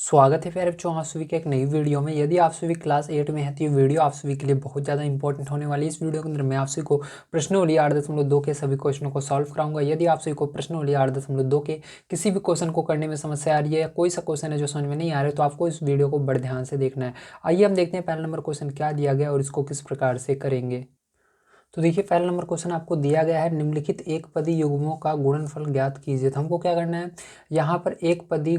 स्वागत है प्यारे बच्चों, आप सभी के एक नई वीडियो में। यदि आप सभी क्लास 8 में हैं तो ये वीडियो आप सभी के लिए बहुत ज़्यादा इंपॉर्टेंट होने वाली है। इस वीडियो के अंदर मैं आप सभी को प्रश्नावली 8.2 के सभी क्वेश्चनों को सॉल्व कराऊंगा। यदि आप सभी को प्रश्नावली 8.2 के किसी भी क्वेश्चन को करने में समस्या आ रही है या कोई सा क्वेश्चन है जो समझ में नहीं आ रहा है तो आपको इस वीडियो को बड़े ध्यान से देखना है। आइए हम देखते हैं पहला नंबर क्वेश्चन क्या दिया गया और इसको किस प्रकार से करेंगे। तो देखिए पहला नंबर क्वेश्चन आपको दिया गया है, निम्नलिखित एक पदी युग्मों का गुणनफल ज्ञात कीजिए। तो हमको क्या करना है, यहाँ पर एक पदी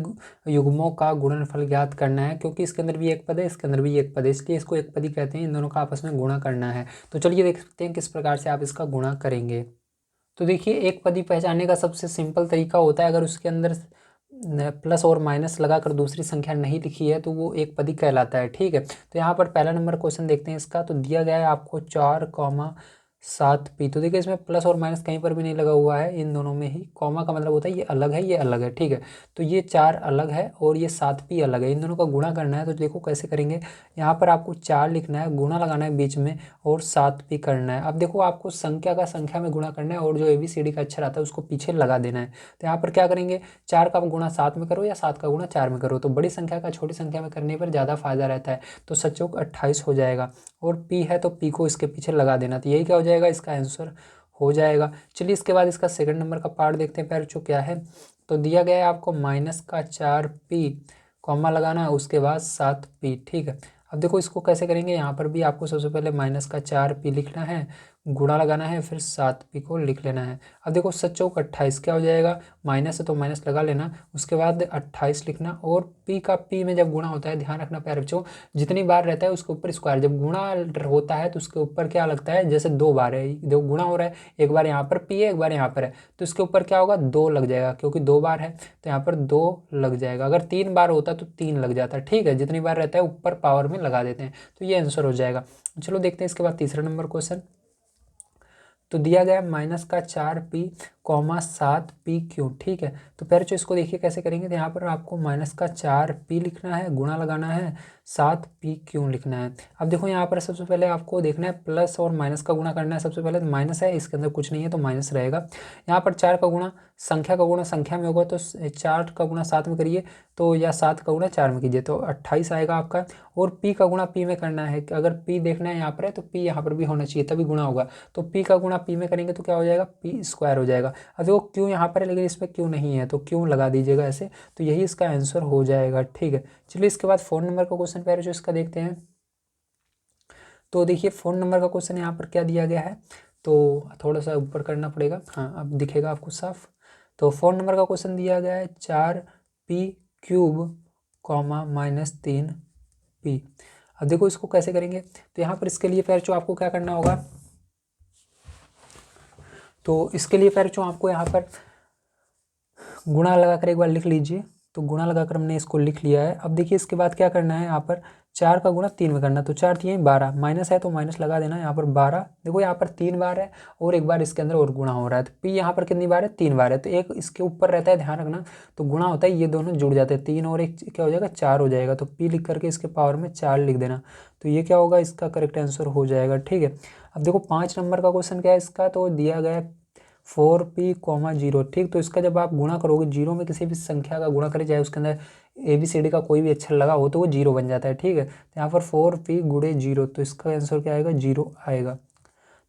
युग्मों का गुणनफल ज्ञात करना है, क्योंकि इसके अंदर भी एक पद है, इसके अंदर भी एक पद है, इसलिए इसको एक पदी कहते हैं। इन दोनों का आपस में गुणा करना है। तो चलिए देख सकते हैं किस प्रकार से आप इसका गुणा करेंगे। तो देखिए एक पदी पहचानने का सबसे सिंपल तरीका होता है, अगर उसके अंदर प्लस और माइनस लगाकर दूसरी संख्या नहीं लिखी है तो वो एक पदी कहलाता है। ठीक है, तो यहाँ पर पहला नंबर क्वेश्चन देखते हैं इसका। तो दिया गया है आपको 4,7p। तो देखिए इसमें प्लस और माइनस कहीं पर भी नहीं लगा हुआ है, इन दोनों में ही कॉमा का मतलब होता है ये अलग है, ये अलग है। ठीक है, तो ये 4 अलग है और ये 7p अलग है, इन दोनों का गुणा करना है। तो देखो कैसे करेंगे, यहाँ पर आपको 4 लिखना है, गुणा लगाना है बीच में और 7p करना है। अब देखो आपको संख्या का संख्या में गुणा करना है और जो ABCD का अक्षर आता है उसको पीछे लगा देना है। तो यहाँ पर क्या करेंगे, 4 का गुणा 7 में करो या 7 का गुणा 4 में करो, तो बड़ी संख्या का छोटी संख्या में करने पर ज़्यादा फायदा रहता है। तो 7 चौक 28 हो जाएगा और p है तो p को इसके पीछे लगा देना। तो यही क्या हो जाएगा, इसका आंसर हो जाएगा। चलिए इसके बाद इसका सेकंड नंबर का पार्ट देखते हैं। पैर क्या है, तो दिया गया है आपको -4p, कॉमा लगाना है, उसके बाद 7p। ठीक है, अब देखो इसको कैसे करेंगे, यहाँ पर भी आपको सबसे पहले -4p लिखना है, गुणा लगाना है, फिर 7p को लिख लेना है। अब देखो 7 चौक 28 क्या हो जाएगा, माइनस है तो माइनस लगा लेना, उसके बाद 28 लिखना और p का p में जब गुणा होता है, ध्यान रखना प्यारे बच्चों, जितनी बार रहता है उसके ऊपर स्क्वायर, जब गुणा होता है तो उसके ऊपर क्या लगता है, जैसे 2 बार है, देखो गुणा हो रहा है, एक बार यहाँ पर p है, एक बार यहाँ पर है, तो इसके ऊपर क्या होगा, 2 लग जाएगा, क्योंकि 2 बार है तो यहाँ पर 2 लग जाएगा। अगर 3 बार होता तो 3 लग जाता। ठीक है, जितनी बार रहता है ऊपर पावर में लगा देते हैं, तो ये आंसर हो जाएगा। चलो देखते हैं इसके बाद तीसरा नंबर क्वेश्चन। तो दिया गया -4p, 7p3। ठीक है, तो पहले जो इसको देखिए कैसे करेंगे, तो यहाँ पर आपको -4p लिखना है, गुणा लगाना है, 7p लिखना है। अब देखो यहाँ पर सबसे पहले आपको देखना है प्लस और माइनस का गुणा करना है। सबसे पहले माइनस है, इसके अंदर कुछ नहीं है तो माइनस रहेगा। यहाँ पर 4 का गुणा संख्या का गुणा संख्या में होगा, तो 4 का गुणा 7 में करिए तो, या 7 का गुणा 4 में कीजिए तो 28 आएगा आपका। और p का गुणा p में करना है, कि अगर p देखना है यहाँ पर है तो p यहाँ पर भी होना चाहिए तभी गुणा होगा। तो p का गुणा p में करेंगे तो क्या हो जाएगा, p² हो जाएगा। अब देखो क्यों यहाँ पर है लेकिन इसमें क्यों नहीं है, तो क्यों लगा दीजिएगा ऐसे, तो यही इसका आंसर हो जाएगा। ठीक है, चलिए इसके बाद फोन नंबर का क्वेश्चन पहले जो इसका देखते हैं। तो देखिए फोन नंबर का क्वेश्चन यहाँ पर क्या दिया गया है, तो थोड़ा सा ऊपर करना पड़ेगा, हाँ अब दिखेगा आपको साफ। तो फोन नंबर का क्वेश्चन दिया गया है 4p3, -3p। अब देखो इसको कैसे करेंगे, तो यहाँ पर इसके लिए पैर जो आपको क्या करना होगा, तो इसके लिए पैर जो आपको यहाँ पर गुणा लगाकर एक बार लिख लीजिए। तो गुणा लगाकर हमने इसको लिख लिया है। अब देखिए इसके बाद क्या करना है, यहाँ पर 4 का गुणा 3 में करना, तो 4 3 12, माइनस है तो माइनस लगा देना। यहाँ पर 12, देखो यहाँ पर 3 बार है और एक बार इसके अंदर और गुणा हो रहा है, तो p यहाँ पर कितनी बार है, 3 बार है, तो एक इसके ऊपर रहता है, ध्यान रखना। तो गुणा होता है, ये दोनों जुड़ जाते हैं, 3 और 1 क्या हो जाएगा, 4 हो जाएगा। तो p लिख करके इसके पावर में 4 लिख देना, तो ये क्या होगा, इसका करेक्ट आंसर हो जाएगा। ठीक है, अब देखो 5 नंबर का क्वेश्चन क्या है इसका, तो दिया गया 4p, 0। ठीक, तो इसका जब आप गुणा करोगे, जीरो में किसी भी संख्या का गुणा करें, चाहे उसके अंदर ABCD का कोई भी अक्षर लगा हो तो वो 0 बन जाता है। ठीक है, तो यहाँ पर 4p गुणे 0, तो इसका आंसर क्या आएगा, 0 आएगा।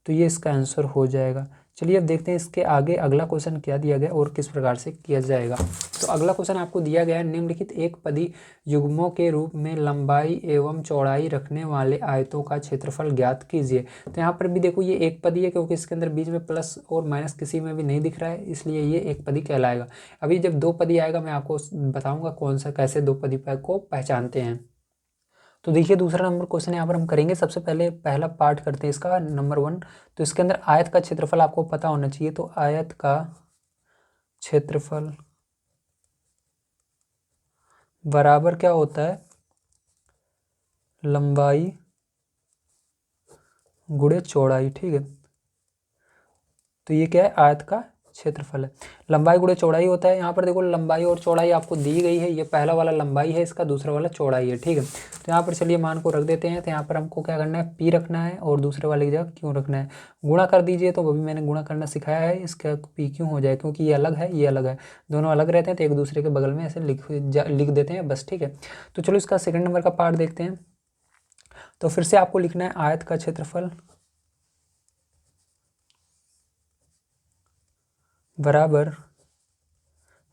तो ये इसका आंसर हो जाएगा। चलिए अब देखते हैं इसके आगे अगला क्वेश्चन क्या दिया गया और किस प्रकार से किया जाएगा। तो अगला क्वेश्चन आपको दिया गया है, निम्नलिखित एक पदी युग्मों के रूप में लंबाई एवं चौड़ाई रखने वाले आयतों का क्षेत्रफल ज्ञात कीजिए। तो यहाँ पर भी देखो ये एक पदी है, क्योंकि इसके अंदर बीच में प्लस और माइनस किसी में भी नहीं दिख रहा है, इसलिए ये एक पदी कहलाएगा। अभी जब दो पदी आएगा मैं आपको बताऊंगा कौन सा कैसे दो पदी को पहचानते हैं। तो देखिए दूसरा नंबर क्वेश्चन यहाँ पर हम करेंगे। सबसे पहले पहला पार्ट करते हैं इसका, नंबर 1। तो इसके अंदर आयत का क्षेत्रफल आपको पता होना चाहिए। तो आयत का क्षेत्रफल बराबर क्या होता है, लंबाई गुणे चौड़ाई। ठीक है, तो ये क्या है, आयत का क्षेत्रफल है। लंबाई गुणे चौड़ाई होता है। यहाँ पर देखो लंबाई और चौड़ाई आपको दी गई है, ये पहला वाला लंबाई है, इसका दूसरा वाला चौड़ाई है, ठीक है। तो यहाँ पर चलिए मान को रख देते हैं। तो यहाँ पर हमको क्या करना है, पी रखना है और दूसरे वाले की जगह क्यों रखना है। गुणा कर दीजिए, तो अभी मैंने गुणा करना सिखाया है, इसका पी क्यों हो जाए, क्योंकि ये अलग है, ये अलग है, दोनों अलग रहते हैं, तो एक दूसरे के बगल में ऐसे लिख देते हैं बस, ठीक है। तो चलो इसका सेकंड नंबर का पार्ट देखते हैं। तो फिर से आपको लिखना है आयत का क्षेत्रफल बराबर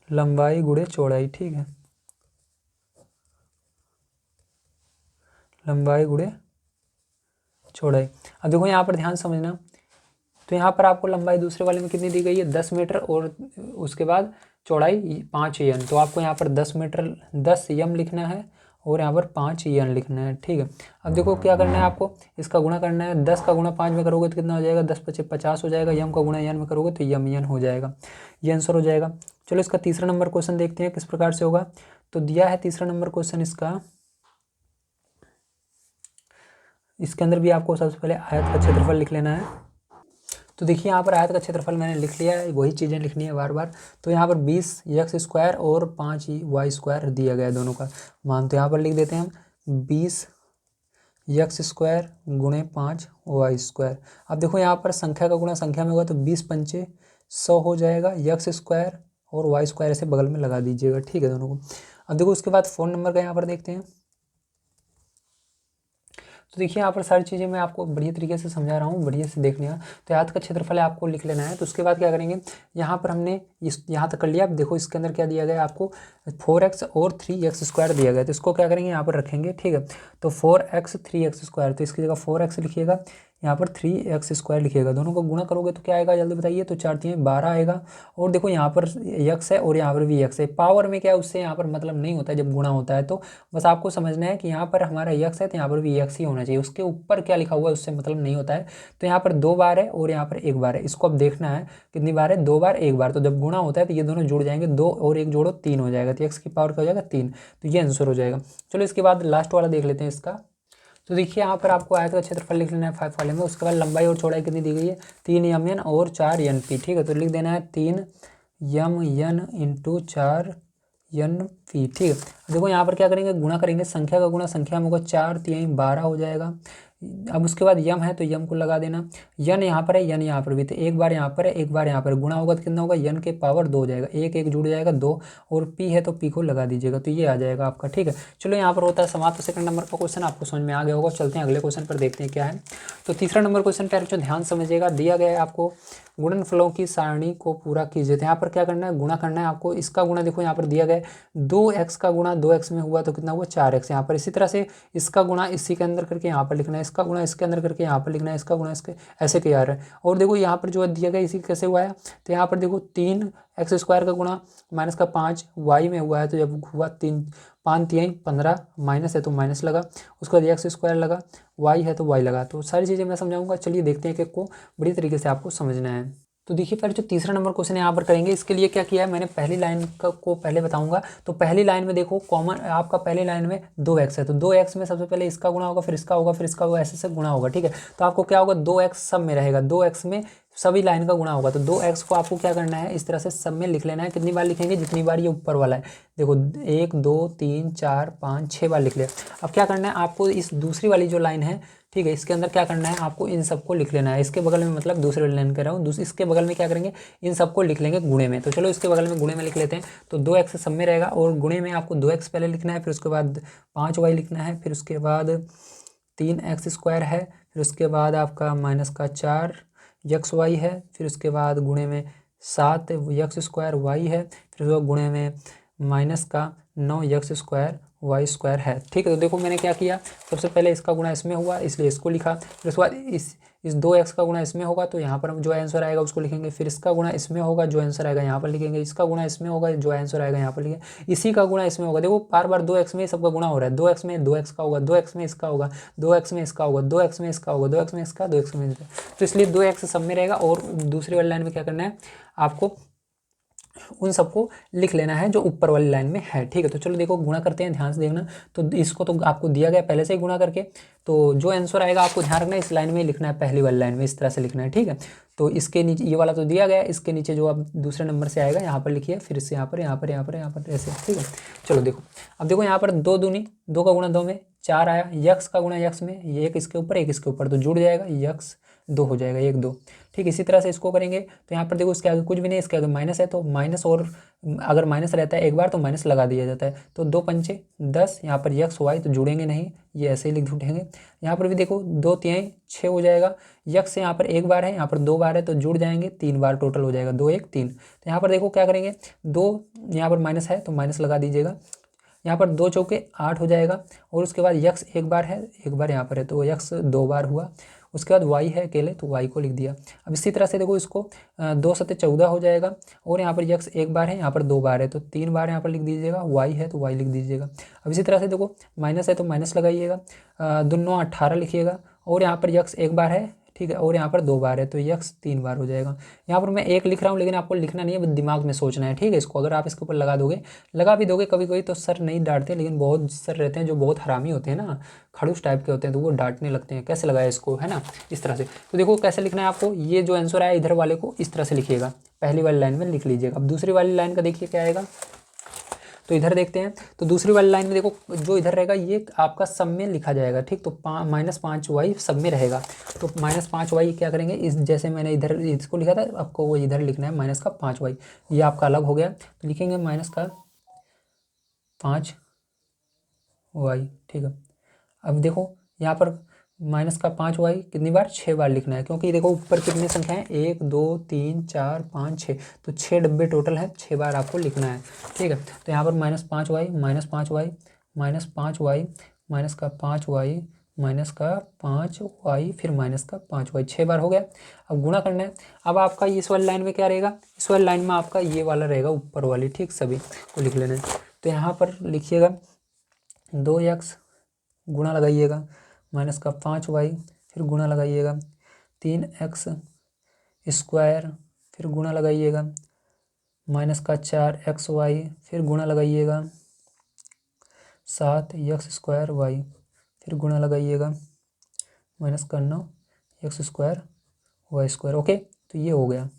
लंबाई गुणे चौड़ाई, ठीक है, लंबाई गुणे चौड़ाई। अब देखो यहाँ पर ध्यान समझना, तो यहाँ पर आपको लंबाई दूसरे वाले में कितनी दी गई है, 10 मीटर, और उसके बाद चौड़ाई 5 एन। तो आपको यहाँ पर 10 मीटर 10 एम लिखना है और यहाँ पर 5 एन लिखना है, ठीक है। अब देखो क्या करना है, आपको इसका गुणा करना है। 10 का गुणा 5 में करोगे तो कितना हो जाएगा, 10 × 50 हो जाएगा। यम का गुणा एन में करोगे तो यम एन हो जाएगा, ये आंसर हो जाएगा। चलो इसका तीसरा नंबर क्वेश्चन देखते हैं किस प्रकार से होगा। तो दिया है तीसरा नंबर क्वेश्चन इसका, इसके अंदर भी आपको सबसे पहले आयत का क्षेत्रफल लिख लेना है। तो देखिए यहाँ पर आयत का क्षेत्रफल मैंने लिख लिया है, वही चीज़ें लिखनी है बार बार। तो यहाँ पर 20x² और 5y² दिया गया है दोनों का मान। तो यहाँ पर लिख देते हैं हम 20x² गुणे 5y²। अब देखो यहाँ पर संख्या का गुणा संख्या में होगा, तो 20 × 5 = 100 हो जाएगा। x² और y² ऐसे बगल में लगा दीजिएगा, ठीक है, दोनों को। अब देखो उसके बाद 4 नंबर का यहाँ पर देखते हैं। तो देखिए यहाँ पर सारी चीज़ें मैं आपको बढ़िया तरीके से समझा रहा हूँ, बढ़िया से देख लेना। तो आयत का क्षेत्रफल आपको लिख लेना है। तो उसके बाद क्या करेंगे, यहाँ पर हमने इस यहाँ तक कर लिया। अब देखो इसके अंदर क्या दिया गया है आपको, 4x और 3x² दिया गया है। तो इसको क्या करेंगे, यहाँ पर रखेंगे, ठीक है। तो 4x 3x², तो इसकी जगह 4x लिखिएगा, यहाँ पर 3x² लिखिएगा। दोनों को गुणा करोगे तो क्या आएगा, जल्दी बताइए। तो 4 × 3 = 12 आएगा। और देखो यहाँ पर x है और यहाँ पर भी x है। पावर में क्या है, उससे यहाँ पर मतलब नहीं होता है जब गुणा होता है। तो बस आपको समझना है कि यहाँ पर हमारा x है तो यहाँ पर भी x ही होना चाहिए, उसके ऊपर क्या लिखा हुआ है उससे मतलब नहीं होता है। तो यहाँ पर 2 बार है और यहाँ पर 1 बार है। इसको अब देखना है कितनी बार है, 2 बार 1 बार। तो जब गुणा होता है तो ये दोनों जुड़ जाएंगे, 2 और 1 जोड़ो 3 हो जाएगा। तो x की पावर क्या हो जाएगा, 3। तो ये आंसर हो जाएगा। चलो इसके बाद लास्ट वाला देख लेते हैं इसका। तो देखिए यहाँ पर आपको आयत का क्षेत्रफल लिख लेना है 5 वाले में। उसके बाद लंबाई और चौड़ाई कितनी दी गई है, 3 और 4 NP, ठीक है। तो लिख देना है 3 mn × 4 NP, ठीक है। देखो यहाँ पर क्या करेंगे, गुणा करेंगे, संख्या का गुणा संख्या में होगा, 4 × 3 = 12 हो जाएगा। अब उसके बाद यम है तो यम को लगा देना। यन यहाँ पर है, यन यहाँ पर भी, तो 1 बार यहाँ पर है, 1 बार यहाँ पर। गुणा होगा तो कितना होगा, यन के पावर 2 हो जाएगा, 1 1 जुड़ जाएगा 2, और पी है तो पी को लगा दीजिएगा। तो ये आ जाएगा आपका, ठीक है। चलो यहाँ पर होता है समाप्त। सेकंड नंबर का क्वेश्चन आपको समझ में आ गया होगा। चलते हैं अगले क्वेश्चन पर, देखते हैं क्या है। तो तीसरा नंबर क्वेश्चन पर जो ध्यान समझिएगा, दिया गया है आपको गुणनफलों की सारणी को पूरा कीजिए। तो यहाँ पर क्या करना है, गुणा करना है आपको। इसका गुणा देखो यहाँ पर दिया गया है, 2x का गुणा 2x में हुआ तो कितना हुआ, 4x यहाँ पर। इसी तरह से इसका गुणा इसी के अंदर करके यहाँ पर लिखना है, इसका गुणा इसके अंदर करके यहाँ पर लिखना है, इसका गुणा इसके, ऐसे किया रहा है। और देखो यहाँ पर जो दिया गया इसी कैसे हुआ है, तो यहाँ पर देखो 3x² का गुणा माइनस का 5 y में हुआ है। तो जब हुआ 3 5 × 3 = 15, माइनस है तो माइनस लगा, उसके बाद x² लगा, y है तो y लगा। तो सारी चीज़ें मैं समझाऊंगा। चलिए देखते हैं कि को बड़ी तरीके से आपको समझना है। तो देखिए पहले जो तीसरा नंबर क्वेश्चन यहाँ पर करेंगे, इसके लिए क्या किया है मैंने, पहली लाइन को पहले बताऊंगा। तो पहली लाइन में देखो कॉमन आपका पहली लाइन में 2x है, तो 2x में सबसे पहले इसका गुणा होगा, फिर इसका होगा, फिर इसका होगा, ऐसे गुणा होगा, ठीक है। तो आपको क्या होगा, 2x सब में रहेगा, 2x में सभी लाइन का गुणा होगा। तो 2x को आपको क्या करना है, इस तरह से सब में लिख लेना है। कितनी बार लिखेंगे, जितनी बार ये ऊपर वाला है। देखो 1 2 3 4 5 6 बार लिख लिया। अब क्या करना है आपको, इस दूसरी वाली जो लाइन है, ठीक है, इसके अंदर क्या करना है आपको, इन सबको लिख लेना है। इसके बगल में मतलब दूसरे वाली लाइन कर रहा हूँ, इसके बगल में क्या करेंगे, इन सबको लिख लेंगे गुणे में। तो चलो इसके बगल में गुणे में लिख लेते हैं। तो 2x सब में रहेगा और गुणे में आपको 2x पहले लिखना है, फिर उसके बाद 5y लिखना है, फिर उसके बाद 3x² है, फिर उसके बाद आपका माइनस का 4xy है, फिर उसके बाद गुणे में 7x² y है, फिर उसके गुणे में माइनस का 9x² y² है, ठीक है। तो देखो मैंने क्या किया, सबसे पहले इसका गुणा इसमें हुआ इसलिए इसको लिखा, फिर उसके बाद इस 2x का गुणा इसमें होगा तो यहाँ पर जो आंसर आएगा उसको लिखेंगे, फिर इसका गुणा इसमें होगा, जो आंसर आएगा यहाँ पर लिखेंगे, इसका गुणा इसमें होगा, जो आंसर आएगा यहाँ पर लिखेंगे, इसी का गुणा इसमें होगा। देखो बार बार 2x में सबका गुणा हो रहा है, 2x में 2x का होगा, 2x में इसका होगा, 2x में इसका होगा, 2x में इसका होगा, 2x में इसका, 2x में इसका, तो इसलिए 2x सब में रहेगा। और दूसरी वाली लाइन में क्या करना है आपको, उन सबको लिख लेना है जो ऊपर वाली लाइन में है, ठीक है। तो चलो देखो गुणा करते हैं, ध्यान से देखना। तो इसको तो आपको दिया गया पहले से ही गुणा करके, तो जो आंसर आएगा आपको ध्यान रखना है इस लाइन में लिखना है, पहली वाली लाइन में इस तरह से लिखना है, ठीक है। तो इसके नीचे ये वाला तो दिया गया है, इसके नीचे जो अब दूसरे नंबर से आएगा यहाँ पर लिखिए, फिर से यहाँ पर यहाँ पर यहाँ पर यहाँ पर ऐसे, ठीक है। चलो देखो, अब देखो यहाँ पर 2 दूनी 2 का गुणा 2 में 4 आया, यक्स का गुणा यक्स में, ये एक इसके ऊपर एक इसके ऊपर, तो जुड़ जाएगा, यक्स 2 हो जाएगा, 1 2, ठीक। इसी तरह से इसको करेंगे तो यहाँ पर देखो इसके आगे कुछ भी नहीं, इसके आगे माइनस है तो माइनस, और अगर माइनस रहता है एक बार तो माइनस लगा दिया जाता है। तो 2 पंचे 10, यहाँ पर यक्स वाई तो जुड़ेंगे नहीं, ये ऐसे ही लिख उठेंगे। यहाँ पर भी देखो 2 तिहाई 6 हो जाएगा, यक्स यहाँ पर एक बार है, यहाँ पर 2 बार है तो जुड़ जाएंगे, 3 बार टोटल हो जाएगा, 2 1 3। तो यहाँ पर देखो क्या करेंगे, 2 यहाँ पर माइनस है तो माइनस लगा दीजिएगा, यहाँ पर 2 चौके 8 हो जाएगा, और उसके बाद यक्स एक बार है, एक बार यहाँ पर है तो यक्स 2 बार हुआ। उसके बाद वाई है अकेले तो वाई को लिख दिया। अब इसी तरह से देखो इसको 2 सत्ते 14 हो जाएगा, और यहाँ पर यक्स एक बार है, यहाँ पर 2 बार है तो 3 बार यहाँ पर लिख दीजिएगा, वाई है तो वाई लिख दीजिएगा। अब इसी तरह से देखो माइनस है तो माइनस लगाइएगा, 2 9 18 लिखिएगा, और यहाँ पर यक्स एक बार है, ठीक है, और यहाँ पर 2 बार है तो यक्स 3 बार हो जाएगा। यहाँ पर मैं 1 लिख रहा हूँ लेकिन आपको लिखना नहीं है, दिमाग में सोचना है, ठीक है। इसको अगर आप इसके ऊपर लगा भी दोगे कभी कभी तो सर नहीं डांटते, लेकिन बहुत सर रहते हैं जो बहुत हरामी होते हैं ना, खड़ूस टाइप के होते हैं, तो वो डांटने लगते हैं कैसे लगाया इसको, है ना, इस तरह से। तो देखो कैसे लिखना है आपको, ये जो आंसर आया इधर वाले को इस तरह से लिखिएगा, पहली वाली लाइन में लिख लीजिएगा। अब दूसरी वाली लाइन का देखिए क्या आएगा, तो इधर देखते हैं। तो दूसरी वाली लाइन में देखो जो इधर रहेगा ये आपका सब में लिखा जाएगा, ठीक। तो -5y सब में रहेगा, तो -5y क्या करेंगे, इस जैसे मैंने इधर इसको लिखा था आपको वो इधर लिखना है -5y, ये आपका अलग हो गया, तो लिखेंगे -5y, ठीक है। अब देखो यहाँ पर -5y कितनी बार, 6 बार लिखना है, क्योंकि देखो ऊपर कितनी संख्या है, 1 2 3 4 5 6, तो 6 डब्बे टोटल है, 6 बार आपको लिखना है, ठीक है। तो यहाँ पर -5y -5y -5y -5y फिर -5y 6 बार हो गया। अब गुणा करना है। अब आपका इस वाली लाइन में क्या रहेगा, इस वाली लाइन में आपका ये वाला रहेगा ऊपर वाली, ठीक, सभी को लिख लेना है। तो यहाँ पर लिखिएगा 2x गुणा लगाइएगा -5y, फिर गुणा लगाइएगा 3x स्क्वायर, फिर गुणा लगाइएगा -4xy, फिर गुणा लगाइएगा 7x स्क्वायर y, फिर गुणा लगाइएगा -9x square y square, okay. तो ये हो गया।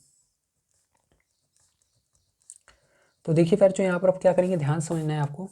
तो देखिए फिर जो यहाँ पर आप क्या करेंगे, ध्यान समझना है आपको।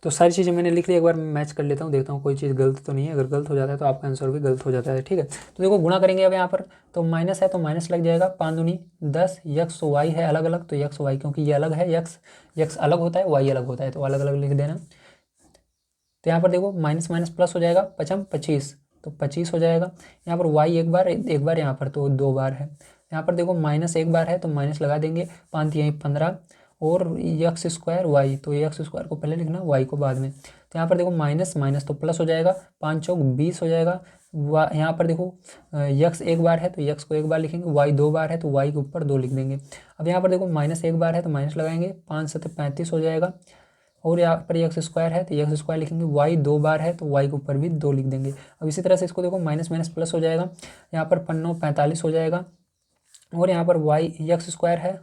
तो सारी चीज़ें मैंने लिख ली, एक बार मैच कर लेता हूँ, देखता हूँ कोई चीज़ गलत तो नहीं है, अगर गलत हो जाता है तो आपका आंसर भी गलत हो जाता है, ठीक है। तो देखो गुणा करेंगे अब यहाँ पर, तो माइनस है तो माइनस लग जाएगा, 5 दूनी 10, यक्स वाई है अलग अलग तो यक्स वाई, क्योंकि ये अलग है, यक्स अलग होता है, वाई अलग होता है, तो अलग अलग लिख देना। तो यहाँ पर देखो माइनस माइनस प्लस हो जाएगा, 25 तो 25 हो जाएगा। यहाँ पर वाई एक बार यहाँ पर तो 2 बार है। यहाँ पर देखो माइनस एक बार है तो माइनस लगा देंगे, 5 यहीं 15, और यक्स स्क्वायर वाई, तो यक्स स्क्वायर को पहले लिखना, वाई को बाद में। तो यहाँ पर देखो माइनस माइनस तो प्लस हो जाएगा, 5 चौक 20 हो जाएगा। यहाँ पर देखो यक्स एक बार है तो यक्स को एक बार लिखेंगे, वाई 2 बार है तो वाई के ऊपर 2 लिख देंगे। अब यहाँ पर देखो माइनस एक बार है तो माइनस लगाएंगे, 5 7 35 हो जाएगा, और यहाँ पर यक्स स्क्वायर है तो यक्स स्क्वायर लिखेंगे, वाई 2 बार है तो वाई के ऊपर भी 2 लिख देंगे। अब इसी तरह से इसको देखो माइनस माइनस प्लस हो जाएगा, यहाँ पर 45 हो जाएगा, और यहाँ पर वाई यक्स स्क्वायर है,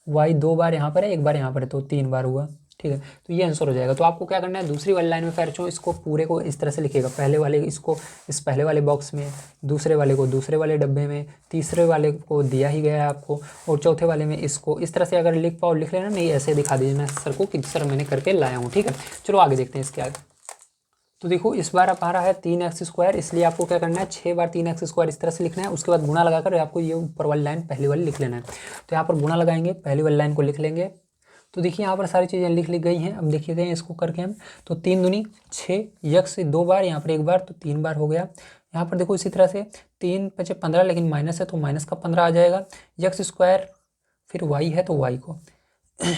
वाई 2 बार यहाँ पर है, एक बार यहाँ पर है, तो 3 बार हुआ, ठीक है। तो ये आंसर हो जाएगा। तो आपको क्या करना है, दूसरी वाली लाइन में फिर इसको पूरे को इस तरह से लिखिएगा, पहले वाले इसको इस पहले वाले बॉक्स में, दूसरे वाले को दूसरे वाले डब्बे में, तीसरे वाले को दिया ही गया है आपको, और चौथे वाले में इसको इस तरह से अगर लिख पाओ लिख लेना, नहीं ऐसे दिखा दीजिए सर को कि सर मैंने करके लाया हूँ, ठीक है। चलो आगे देखते हैं इसके आगे। तो देखो इस बार आप आ रहा है 3x स्क्वायर, इसलिए आपको क्या करना है, 6 बार 3x स्क्वायर इस तरह से लिखना है, उसके बाद गुणा लगाकर आपको ये ऊपर वाली लाइन पहली वाली लिख लेना है। तो यहाँ पर गुणा लगाएंगे, पहली वाली लाइन को लिख लेंगे। तो देखिए यहाँ पर सारी चीज़ें लिख ली गई हैं। अब देखिए गए इसको करके हम, तो 3 दूनी 6, यक्स 2 बार, यहाँ पर एक बार, तो 3 बार हो गया। यहाँ पर देखो इसी तरह से 3 5 15, लेकिन माइनस है तो माइनस का 15 आ जाएगा, यक्स स्क्वायर फिर वाई है तो वाई को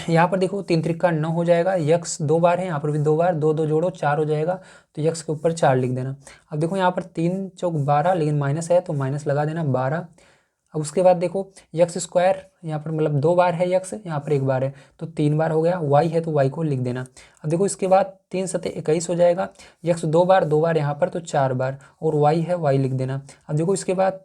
यहाँ पर देखो 3 त्रिक का 9 हो जाएगा, यक्स 2 बार है, यहाँ पर भी 2 बार, 2 2 जोड़ो 4 हो जाएगा, तो यक्स के ऊपर 4 लिख देना। अब देखो यहाँ पर 3 चौक 12, लेकिन माइनस है तो माइनस लगा देना 12। अब उसके बाद देखो यक्स स्क्वायर, यहाँ पर मतलब 2 बार है यक्स, यहाँ पर 1 बार है, तो 3 बार हो गया, वाई है तो वाई को लिख देना। अब देखो इसके बाद 3 7 21 हो जाएगा, यक्स 2 बार यहाँ पर तो 4 बार, और वाई है वाई लिख देना। अब देखो इसके बाद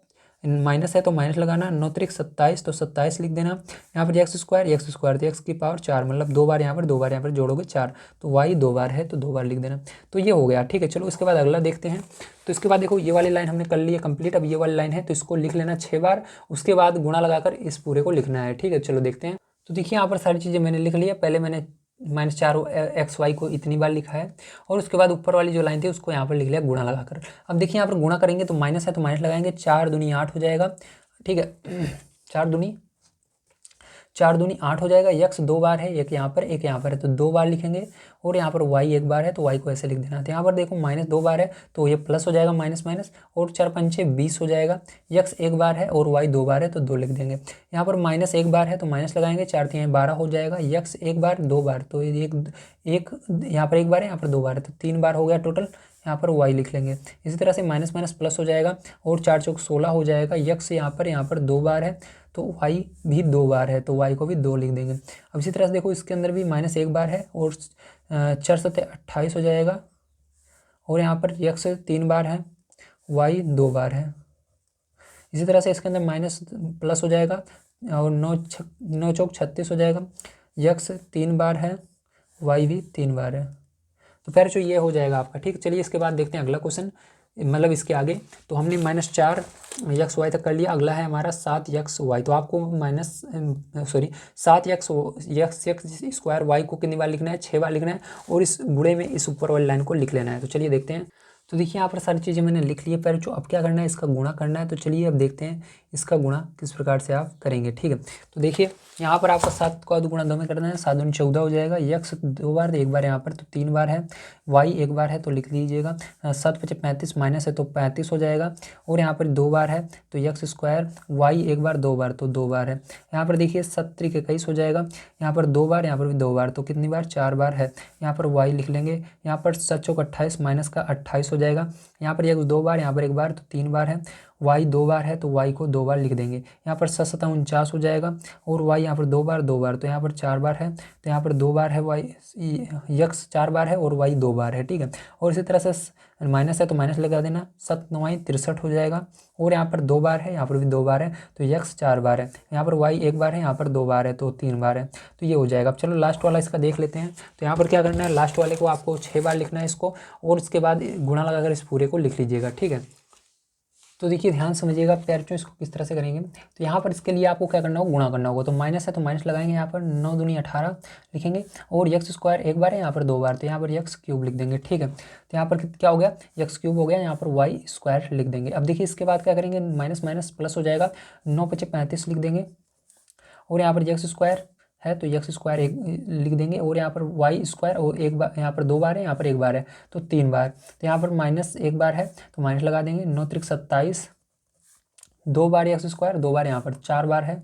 माइनस है तो माइनस लगाना, 9 त्रिक 27 तो 27 लिख देना। यहाँ पर एक्स स्क्वायर तो एक्स की पावर 4, मतलब 2 बार यहाँ पर 2 बार यहाँ पर जोड़ोगे 4, तो वाई 2 बार है तो 2 बार लिख देना। तो ये हो गया, ठीक है। चलो इसके बाद अगला देखते हैं। तो इसके बाद देखो ये वाली लाइन हमने कर ली है कंप्लीट। अब ये वाली लाइन है तो इसको लिख लेना 6 बार, उसके बाद गुणा लगाकर इस पूरे को लिखना है, ठीक है। चलो देखते हैं। तो देखिए यहाँ पर सारी चीज़ें मैंने लिख ली है। पहले मैंने -4 XY को इतनी बार लिखा है, और उसके बाद ऊपर वाली जो लाइन थी उसको यहाँ पर लिख लिया गुणा लगाकर। अब देखिए यहाँ पर गुणा करेंगे तो माइनस है तो माइनस लगाएंगे, 4 दूनी 8 हो जाएगा, ठीक है। 4 दूनी 8 हो जाएगा। यक्स 2 बार है, एक यहाँ पर एक यहाँ पर है तो 2 बार लिखेंगे, और यहाँ पर वाई 1 बार है तो वाई को ऐसे लिख देना। तो यहाँ पर देखो -2 बार है तो ये प्लस हो जाएगा, माइनस माइनस, और 4 पंचे 20 हो जाएगा। यक्स 1 बार है और वाई 2 बार है तो 2 लिख देंगे। यहाँ पर -1 बार है तो माइनस लगाएंगे, 4 3 12 हो जाएगा। यक्स 1 बार 2 बार तो एक यहाँ पर 1 बार है, यहाँ पर 2 बार है तो 3 बार हो गया टोटल। यहाँ पर y लिख लेंगे। इसी तरह से माइनस माइनस प्लस हो जाएगा, और 4 चौक 16 हो जाएगा। यक्स यहाँ पर 2 बार है तो y भी 2 बार है तो y को भी 2 लिख देंगे। अब इसी तरह से देखो इसके अंदर भी -1 बार है, और 4 7 28 हो जाएगा, और यहाँ पर यक्स 3 बार है, y 2 बार है। इसी तरह से इसके अंदर माइनस प्लस हो जाएगा, और 9 चौक 36 हो जाएगा। यक्स 3 बार है, y भी 3 बार है। तो फिर जो ये हो जाएगा आपका, ठीक। चलिए इसके बाद देखते हैं अगला क्वेश्चन, मतलब इसके आगे। तो हमने -4 XY तक कर लिया। अगला है हमारा 7 XY। तो आपको 7 x स्क्वायर y को कितनी बार लिखना है, 6 बार लिखना है, और इस गुणे में इस ऊपर वाली लाइन को लिख लेना है। तो चलिए देखते हैं। तो देखिए यहाँ पर सारी चीज़ें मैंने लिख ली है, पर जो अब क्या करना है, इसका गुणा करना है। तो चलिए अब देखते हैं इसका गुणा किस प्रकार से आप करेंगे, ठीक है। तो देखिए यहाँ पर आपका 7 का गुणा 2 में करना है, 7 दूनी 14 हो जाएगा। यक्स 2 बार, 1 बार यहाँ पर तो 3 बार है। वाई 1 बार है तो लिख लीजिएगा। 7 5 35 माइनस है तो 35 हो जाएगा, और यहाँ पर 2 बार है तो यक्स स्क्वायर, वाई 1 बार 2 बार तो 2 बार है। यहाँ पर देखिए 7 त्रिक 21 हो जाएगा। यहाँ पर 2 बार, यहाँ पर भी 2 बार तो कितनी बार, 4 बार है। यहाँ पर वाई लिख लेंगे। यहाँ पर 7 चौक 28 माइनस का 28 हो जाएगा। यहाँ पर यक्स 2 बार, यहाँ पर 1 बार तो 3 बार है। वाई 2 बार है तो वाई को 2 बार लिख देंगे। यहाँ पर 7 7 49 हो जाएगा, और वाई यहाँ पर 2 बार 2 बार तो यहाँ पर 4 बार है। तो यहाँ पर 2 बार है वाई, यक्स 4 बार है और वाई 2 बार है, ठीक है। और इसी तरह से माइनस है तो माइनस लगा देना, 7 9 63 हो जाएगा, और यहाँ पर 2 बार है, यहाँ पर भी 2 बार है तो यक्स 4 बार है। यहाँ पर वाई 1 बार है, यहाँ पर 2 बार है तो 3 बार है। तो ये हो जाएगा। अब चलो लास्ट वाला इसका देख लेते हैं। तो यहाँ पर क्या करना है, लास्ट वाले को आपको 6 बार लिखना है इसको, और इसके बाद गुणा लगाकर इस पूरे को लिख लीजिएगा, ठीक है। तो देखिए ध्यान समझिएगा प्यारे, इसको किस तरह से करेंगे। तो यहाँ पर इसके लिए आपको क्या करना होगा, गुणा करना होगा। तो माइनस है तो माइनस लगाएंगे, यहाँ पर 9 दूनी 18 लिखेंगे, और यक्स स्क्वायर 1 बार है, यहाँ पर 2 बार तो यहाँ पर यक्स क्यूब लिख देंगे, ठीक है। तो यहाँ पर क्या हो गया, यक्स क्यूब हो गया। यहाँ पर वाई स्क्वायर लिख देंगे। अब देखिए इसके बाद क्या करेंगे, माइनस माइनस प्लस हो जाएगा, 9 5 35 लिख देंगे, और यहाँ पर यक्स स्क्वायर है तो यक्स स्क्वायर 1 लिख देंगे, और यहाँ पर वाई स्क्वायर, और 1 बार, यहाँ पर 2 बार है, यहाँ पर 1 बार है तो 3 बार। तो यहाँ पर -1 बार है तो माइनस लगा देंगे, 9 त्रिक 27, 2 बार एक्स स्क्वायर, 2 बार यहाँ पर 4 बार है,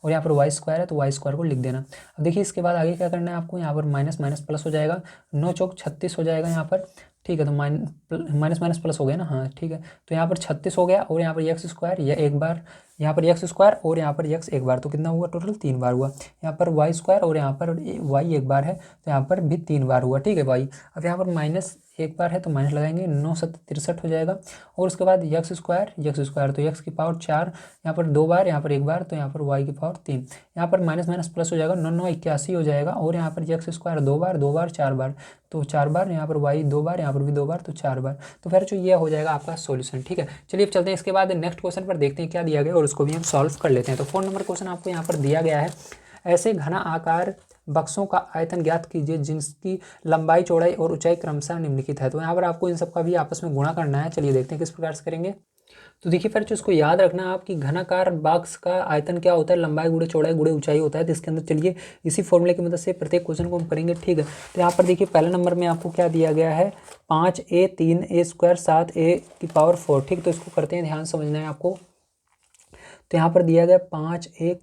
और यहाँ पर वाई स्क्वायर है तो वाई स्क्वायर को लिख देना। अब देखिए इसके बाद आगे क्या करना है आपको, यहाँ पर माइनस माइनस प्लस हो जाएगा, 9 चौक 36 हो जाएगा यहाँ पर, ठीक है। तो माइनस माइनस प्लस हो गया ना, हाँ ठीक है। तो यहाँ पर 36 हो गया, और यहाँ पर एक्स स्क्वायर या 1 बार, यहाँ पर एक्स स्क्वायर और यहाँ पर एक्स 1 बार तो कितना हुआ, टोटल 3 बार हुआ। यहाँ पर वाई स्क्वायर और यहाँ पर वाई 1 बार है तो यहाँ पर भी 3 बार हुआ, ठीक है वाई। अब यहाँ पर -1 बार है तो माइनस लगाएंगे, 9 7 63 हो जाएगा, और उसके बाद यक्स स्क्वायर तो यक्स की पावर 4, यहाँ पर 2 बार, यहाँ पर 1 बार तो यहाँ पर वाई की पावर 3। यहाँ पर माइनस माइनस प्लस हो जाएगा, 9 9 81 हो जाएगा, और यहाँ पर यक्स स्क्वायर 2 बार 2 बार 4 बार तो 4 बार, यहाँ पर वाई 2 बार, यहाँ पर भी 2 बार तो 4 बार। तो फिर जो ये हो जाएगा आपका सॉल्यूशन, ठीक है। चलिए अब चलते हैं इसके बाद नेक्स्ट क्वेश्चन पर, देखते हैं क्या दिया गया और उसको भी हम सॉल्व कर लेते हैं। तो 4 नंबर क्वेश्चन आपको यहाँ पर दिया गया है, ऐसे घना आकार बक्सों का आयतन ज्ञात कीजिए जिनकी लंबाई चौड़ाई और ऊंचाई क्रमशः निम्नलिखित है। तो यहाँ पर आपको इन सब का भी आपस में गुणा करना है। चलिए देखते हैं किस प्रकार से करेंगे। तो देखिए फिर इसको याद रखना है आपकी, घनाकार बॉक्स का आयतन क्या होता है, लंबाई गुणे चौड़ाई गुणे ऊंचाई होता है। तो इसके अंदर चलिए इसी फॉर्मूले की मदद से प्रत्येक क्वेश्चन को हम करेंगे, ठीक है। तो यहाँ पर देखिए पहले नंबर में आपको क्या दिया गया है, 5a 3a स्क्वायर 7a की पावर 4, ठीक। तो इसको करते हैं, ध्यान समझना है आपको। तो यहाँ पर दिया गया 5a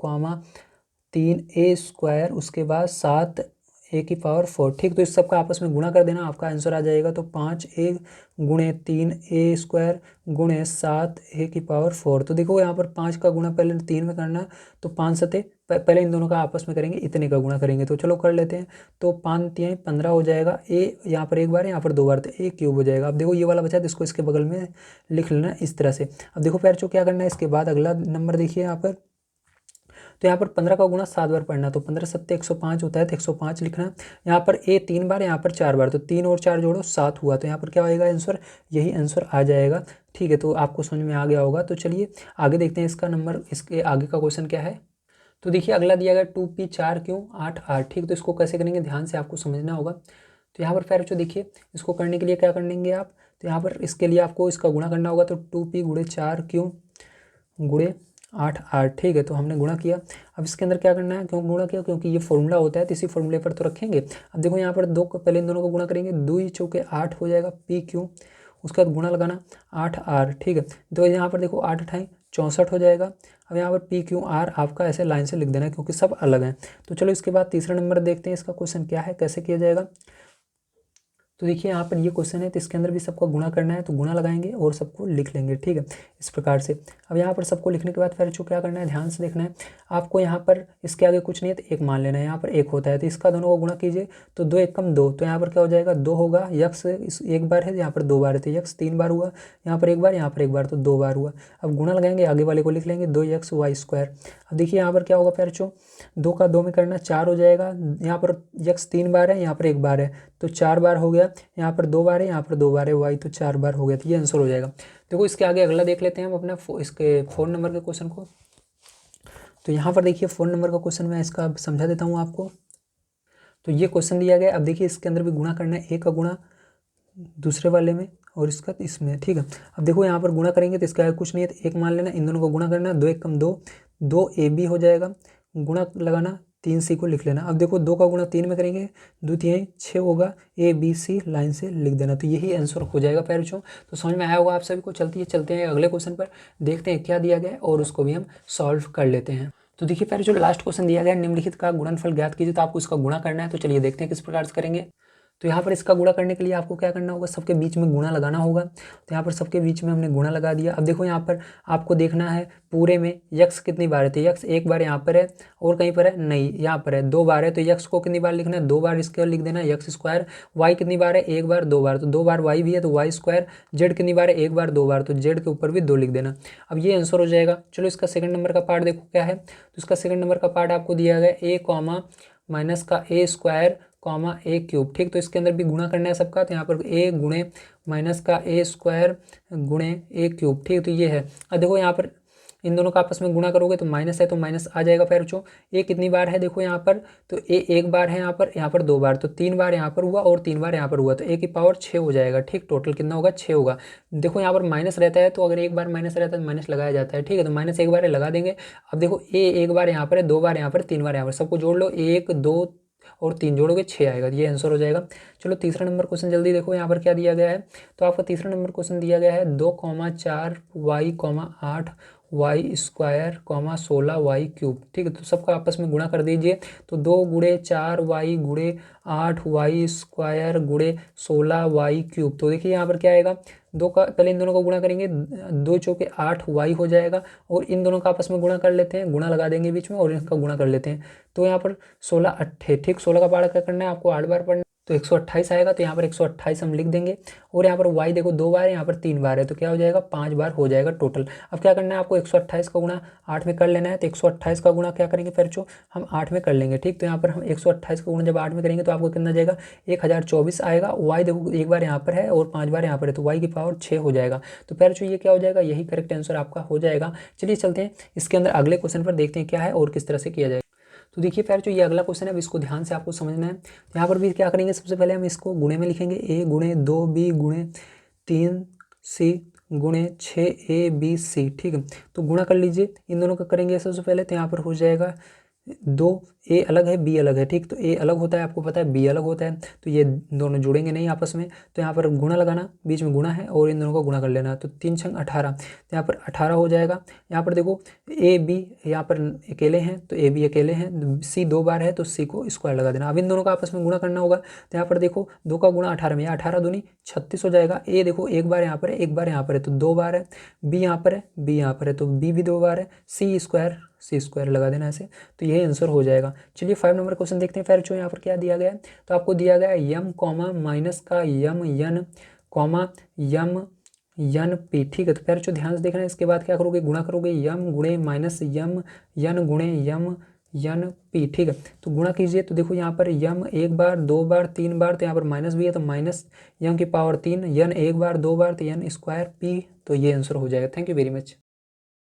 3a स्क्वायर, उसके बाद 7a ए की पावर 4। ठीक, तो इस सब का आपस में गुणा कर देना, आपका आंसर आ जाएगा। तो 5a गुणे 3a स्क्वायर गुणे 7a की पावर 4। तो देखो यहाँ पर 5 का गुणा पहले 3 में करना है, तो 5 सते पहले इन दोनों का आपस में करेंगे, इतने का गुणा करेंगे। तो चलो कर लेते हैं। तो 5 3 15 हो जाएगा। ए यहाँ पर एक बार, यहाँ पर 2 बार, तो ए क्यूब हो जाएगा। अब देखो ये वाला बचा है, तो इसको इसके बगल में लिख लेना इस तरह से। अब देखो प्यार क्या करना है, इसके बाद अगला नंबर देखिए यहाँ पर। तो यहाँ पर 15 का गुणा 7 बार पढ़ना, तो 15 सत्ते 105 होता है, तो 105 लिखना। यहाँ पर ए 3 बार, यहाँ पर 4 बार, तो 3 और 4 जोड़ो 7 हुआ। तो यहाँ पर क्या आएगा आंसर, यही आंसर आ जाएगा। ठीक है, तो आपको समझ में आ गया होगा। तो चलिए आगे देखते हैं इसका नंबर, इसके आगे का क्वेश्चन क्या है। तो देखिए अगला दिया गया 2p 4 क्यों 8 r। ठीक, तो इसको कैसे करेंगे ध्यान से आपको समझना होगा। तो यहाँ पर फिर जो देखिए इसको करने के लिए क्या करेंगे आप, तो यहाँ पर इसके लिए आपको इसका गुणा करना होगा। तो 2p गुणे 4 क्यों गुणे 8 r। ठीक है, तो हमने गुणा किया। अब इसके अंदर क्या करना है, क्यों गुणा किया, क्योंकि ये फॉर्मूला होता है, तो इसी फॉर्मूले पर तो रखेंगे। अब देखो यहाँ पर दो को पहले इन दोनों को गुणा करेंगे, 2 चौके 8 हो जाएगा p क्यों, उसके बाद गुणा लगाना 8 r। ठीक है, तो यहाँ पर देखो 8 अठाई 64 हो जाएगा। अब यहाँ पर p क्यू r आपका ऐसे लाइन से लिख देना है, क्योंकि सब अलग हैं। तो चलो इसके बाद तीसरा नंबर देखते हैं, इसका क्वेश्चन क्या है, कैसे किया जाएगा। तो देखिए यहाँ पर ये क्वेश्चन है, तो इसके अंदर भी सबका गुणा करना है, तो गुणा लगाएंगे और सबको लिख लेंगे। ठीक है, इस प्रकार से। अब यहाँ पर सबको लिखने के बाद फिर जो क्या करना है, ध्यान से देखना है आपको। यहाँ पर इसके आगे कुछ नहीं है, तो एक मान लेना है। यहाँ पर एक होता है, तो इसका दोनों को गुणा कीजिए, तो 2 एकम 2, तो यहाँ पर क्या हो जाएगा 2 होगा। यक्स इस एक बार है, यहाँ पर 2 बार है, तो यक्स 3 बार हुआ। यहाँ पर एक बार, यहाँ पर एक बार, तो 2 बार हुआ। अब गुणा लगाएंगे, आगे वाले को लिख लेंगे 2x y स्क्वायर। अब देखिए यहाँ पर क्या होगा फिर 2 का 2 में करना 4 हो जाएगा। यहाँ पर यक्स 3 बार है, यहाँ पर एक बार है, तो 4 बार हो गया। यहाँ पर 2 बार है, यहाँ पर 2 बार है, वाई तो 4 बार हो गया। तो ये आंसर हो जाएगा। देखो इसके आगे अगला देख लेते हैं हम अपना इसके 4 नंबर के क्वेश्चन को। तो यहाँ पर देखिए 4 नंबर का क्वेश्चन मैं इसका समझा देता हूँ आपको। तो ये क्वेश्चन दिया गया। अब देखिए इसके अंदर भी गुणा करना है, ए का गुणा दूसरे वाले में और इसका इसमें। ठीक है, अब देखो यहाँ पर गुणा करेंगे, तो इसका आगे कुछ नहीं है, तो एक मान लेना। इन दोनों को गुणा करना, 2 एकम 2, 2ab हो जाएगा। गुणा लगाना, 3c को लिख लेना। अब देखो 2 का गुणा 3 में करेंगे, 2 3 6 होगा। ABC लाइन से लिख देना, तो यही आंसर हो जाएगा पैरचों। तो समझ में आया होगा आप सभी को। चलते हैं अगले क्वेश्चन पर, देखते हैं क्या दिया गया है और उसको भी हम सॉल्व कर लेते हैं। तो देखिए पैरचों लास्ट क्वेश्चन दिया गया है, निम्नलिखित का गुणनफल ज्ञात कीजिए। तो आपको इसका गुणा करना है, तो चलिए देखते हैं किस प्रकार से करेंगे। तो यहाँ पर इसका गुणा करने के लिए आपको क्या करना होगा, सबके बीच में गुणा लगाना होगा। तो यहाँ पर सबके बीच में हमने गुणा लगा दिया। अब देखो यहाँ पर आपको देखना है पूरे में यक्स कितनी बार है, तो यक्स एक बार यहाँ पर है और कहीं पर है नहीं, यहाँ पर है 2 बार है। तो यक्स को कितनी बार लिखना है, 2 बार इसके लिख देना है यक्स स्क्वायर। वाई कितनी बार है, एक बार 2 बार, तो 2 बार वाई भी है, तो वाई स्क्वायर। जेड कितनी बार है, एक बार 2 बार, तो जेड के ऊपर भी 2 लिख देना। अब ये आंसर हो जाएगा। चलो इसका सेकंड नंबर का पार्ट देखो क्या है। तो इसका सेकंड नंबर का पार्ट आपको दिया गया ए कॉमा माइनस का ए स्क्वायर कॉमा ए क्यूब। ठीक, तो इसके अंदर भी गुणा करना है सबका। तो यहाँ पर ए गुणे माइनस का ए स्क्वायर गुणे ए क्यूब। ठीक, तो ये है। अब देखो यहाँ पर इन दोनों का आपस में गुणा करोगे तो माइनस है, तो माइनस आ जाएगा पैरचों। ए कितनी बार है देखो यहाँ पर, तो ए एक बार है, यहाँ पर 2 बार, तो 3 बार यहाँ पर हुआ और 3 बार यहाँ पर हुआ, तो ए की पावर 6 हो जाएगा। ठीक, टोटल कितना होगा 6 होगा। देखो यहाँ पर माइनस रहता है, तो अगर एक बार माइनस रहता है तो माइनस लगाया जाता है। ठीक है, तो माइनस एक बार है, लगा देंगे। अब देखो ए एक बार यहाँ पर है, 2 बार यहाँ पर, 3 बार यहाँ पर, सबको जोड़ लो, 1 2 और 3 जोड़ोगे 6 आएगा। ये आंसर हो जाएगा। चलो तीसरा नंबर क्वेश्चन जल्दी देखो यहाँ पर क्या दिया गया है। तो आपका तीसरा नंबर क्वेश्चन दिया गया है 2,4 Y 8 Y square 16 Y cube. ठीक है, तो सबका आपस में गुणा कर दीजिए। तो 2 गुणे 4 वाई गुणे 8 वाई स्क्वायर गुणे 16 वाई क्यूब। तो देखिए यहाँ पर क्या आएगा, 2 का पहले इन दोनों को गुणा करेंगे, 2 चौके 8 वाई हो जाएगा, और इन दोनों का आपस में गुणा कर लेते हैं, गुणा लगा देंगे बीच में और इनका गुणा कर लेते हैं। तो यहाँ पर 16 अट्ठे, ठीक 16 का पारा क्या करना है आपको 8 बार पढ़ना, तो 128 आएगा। तो यहाँ पर 128 हम लिख देंगे। और यहाँ पर y देखो 2 बार है, यहाँ पर 3 बार है, तो क्या हो जाएगा 5 बार हो जाएगा टोटल। अब क्या करना है आपको 128 का गुणा 8 में कर लेना है। तो 128 का गुणा क्या करेंगे फिर हम 8 में कर लेंगे। ठीक, तो यहाँ पर हम 128 का गुणा जब 8 में करेंगे तो आपको कितना जाएगा 1024 आएगा। y देखो एक बार यहाँ पर है और 5 बार यहाँ पर है, तो y की पावर 6 हो जाएगा। तो फिर ये क्या हो जाएगा, यही करेक्ट आंसर आपका हो जाएगा। चलिए चलते हैं इसके अंदर अगले क्वेश्चन पर, देखते हैं क्या है और किस तरह से किया जाएगा। तो देखिए फिर जो ये अगला क्वेश्चन है, अब इसको ध्यान से आपको समझना है। तो यहाँ पर भी क्या करेंगे, सबसे पहले हम इसको गुणे में लिखेंगे, a गुणे 2b गुणे 3c गुणे 6ab c। ठीक है, तो गुणा कर लीजिए, इन दोनों का करेंगे सबसे पहले। तो यहाँ पर हो जाएगा दो ए अलग है बी अलग है, ठीक। तो ए अलग होता है आपको पता है, बी अलग होता है, तो ये दोनों जुड़ेंगे नहीं आपस में। तो यहाँ पर गुणा लगाना, बीच में गुणा है और इन दोनों का गुणा कर लेना। तो 3 छंग 18, तो यहाँ पर 18 हो जाएगा। यहाँ पर देखो ए बी यहाँ पर अकेले हैं तो ए बी अकेले हैं, सी 2 बार है तो सी को स्क्वायर लगा देना। अब इन दोनों का आपस में गुणा करना होगा। तो यहाँ पर देखो 2 का गुणा 18 में, 18 दूनी 36 हो जाएगा। ए देखो एक बार यहाँ पर है, एक बार यहाँ पर है, तो 2 बार है। बी यहाँ पर है, बी यहाँ पर है, तो बी भी 2 बार है। सी स्क्वायर लगा देना ऐसे, तो यही आंसर हो जाएगा। चलिए 5 नंबर क्वेश्चन देखते हैं फिर। जो यहाँ पर क्या दिया गया है, तो आपको दिया गया है यम कॉमा माइनस का यम यन कॉमा यम यन पी, ठीक है। तो फिर जो ध्यान से देखना है, इसके बाद क्या करोगे, गुणा करोगे, यम गुणे माइनस यम यन गुणे यम यन पी, ठीक है। तो गुणा कीजिए, तो देखो यहाँ पर यम एक बार 2 बार 3 बार, तो यहाँ पर माइनस भी है तो माइनस यम की पावर 3, यन एक बार 2 बार तो यन स्क्वायर पी, तो ये आंसर हो जाएगा। Thank you very much.